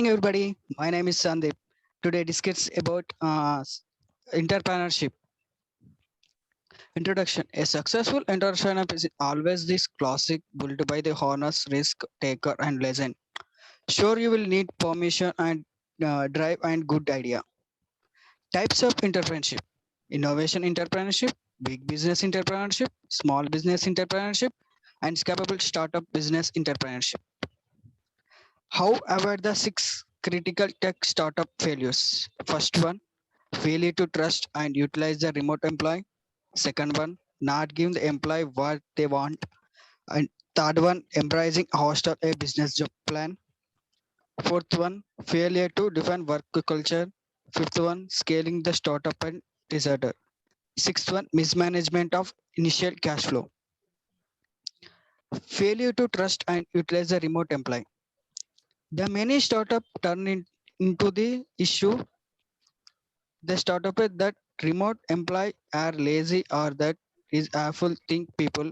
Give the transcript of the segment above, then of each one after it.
everybody. My name is Sandeep. Today discuss about entrepreneurship. Introduction. A successful entrepreneur is always this classic built by the honest risk taker and legend. Sure, you will need permission and drive and good idea. Types of entrepreneurship. Innovation entrepreneurship, big business entrepreneurship, small business entrepreneurship, and scalable startup business entrepreneurship. However, the six critical tech startup failures. First one, failure to trust and utilize the remote employee. Second one, not giving the employee what they want. And third one, embracing hostile a business job plan. Fourth one, failure to define work culture. Fifth one, scaling the startup and disorder. Sixth one, mismanagement of initial cash flow. Failure to trust and utilize the remote employee. The many startup into the issue. The startup that remote employee are lazy or that is awful think people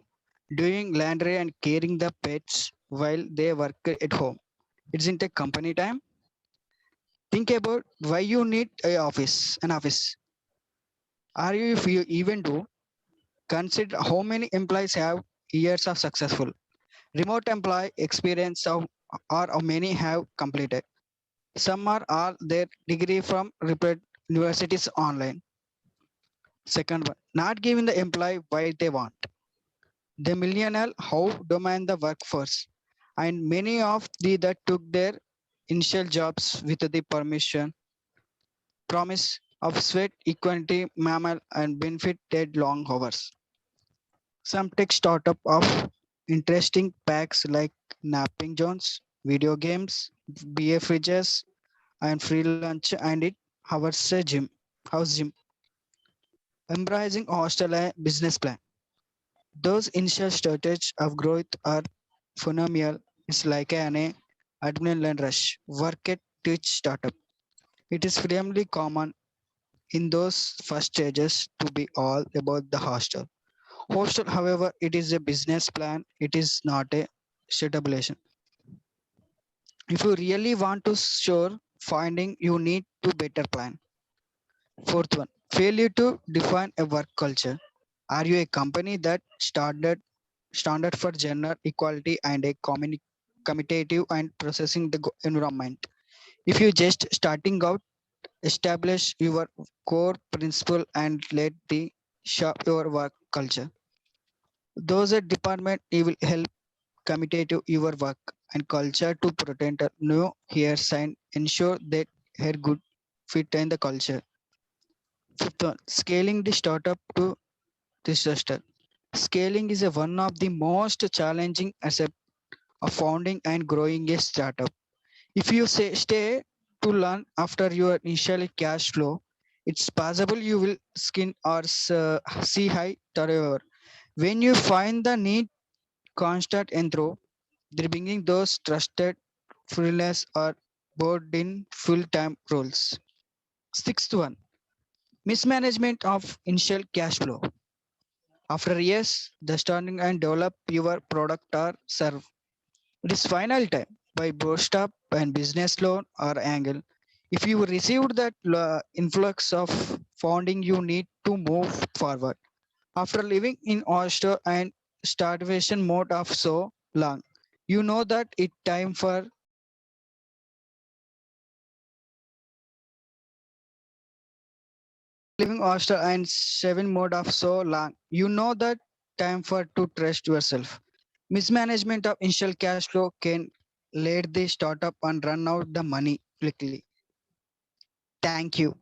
doing laundry and caring the pets while they work at home. Isn't a company time. Think about why you need an office. Are you if you even do consider how many employees have years of successful remote employee experience of or how many have completed. Some are all their degree from reputed universities online. Second one, not giving the employee what they want. The millennial how domain the workforce, and many of the that took their initial jobs with the promise of sweat equality, mammal, and benefit dead long hours. Some tech startup of interesting packs like napping zones, video games, BA fridges, and free lunch and it hours a gym, house gym, embracing hostel a business plan. Those initial stages of growth are phenomenal. It's like an adrenaline rush. Work at teach startup. It is extremely common in those first stages to be all about the hostel. Hostel, however, it is a business plan. It is not a stabilization. If you really want to sure finding, you need to better plan. Fourth one, failure to define a work culture. Are you a company that standard for gender equality and a commutative and processing the environment? If you just starting out, establish your core principle and let the shop your work culture. Those are department it will help commutative your work and culture to protect a new here sign ensure that her good fit in the culture. Fifth one, scaling the startup to disaster. Scaling is one of the most challenging aspects of founding and growing a startup. If you stay to learn after your initial cash flow, it's possible you will skin or see high turnover. When you find the need constant and through, they're bringing those trusted freelance or board in full-time roles. Sixth one, mismanagement of initial cash flow. After years, the starting and develop your product or serve. It is final time by bootstrap and business loan or angle. If you received that influx of funding, you need to move forward. After living in oyster and starvation mode of so long, you know that it time for living oyster and seven mode of so long. You know that time for to trust yourself. Mismanagement of initial cash flow can let the startup and run out the money quickly. Thank you.